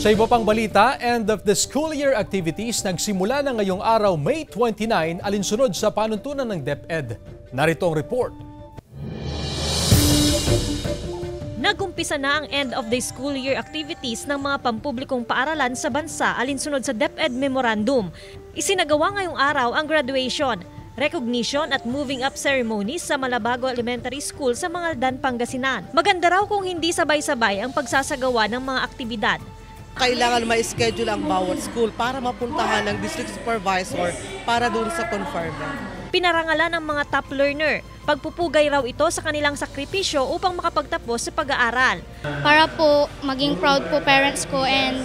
Sa iba pang balita, end of the school year activities nagsimula na ngayong araw May 29 alinsunod sa panuntunan ng DepEd. Narito ang report. Nagumpisa na ang end of the school year activities ng mga pampublikong paaralan sa bansa alinsunod sa DepEd Memorandum. Isinagawa ngayong araw ang graduation, recognition at moving up ceremonies sa Malabago Elementary School sa Mangaldan, Pangasinan. Maganda raw kung hindi sabay-sabay ang pagsasagawa ng mga aktibidad. Kailangan ma-schedule ang bawat school para mapuntahan ng district supervisor para doon sa conferment. Pinarangalan ng mga top learner. Pagpupugay raw ito sa kanilang sakripisyo upang makapagtapos sa pag-aaral. Para po maging proud po parents ko and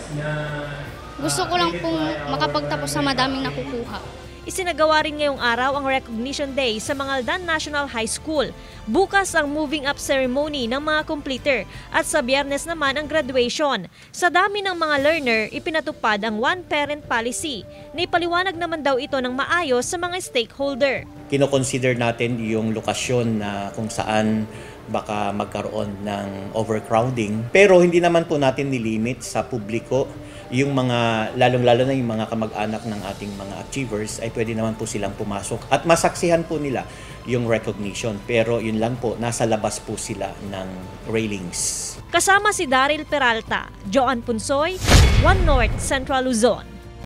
gusto ko lang pong makapagtapos sa madaming nakukuha. Isinagawa rin ngayong araw ang Recognition Day sa Mangaldan National High School. Bukas ang moving up ceremony ng mga completer at sa Biyernes naman ang graduation. Sa dami ng mga learner, ipinatupad ang one-parent policy. Naipaliwanag naman daw ito ng maayos sa mga stakeholder. Kino-consider natin yung lokasyon na kung saan baka magkaroon ng overcrowding. Pero hindi naman po natin nilimit sa publiko yung mga, lalong-lalo na yung mga kamag-anak ng ating mga achievers ay pwede naman po silang pumasok at masaksihan po nila yung recognition. Pero yun lang po, nasa labas po sila ng railings. Kasama si Daryl Peralta, Joan Punsoy, One North, Central Luzon.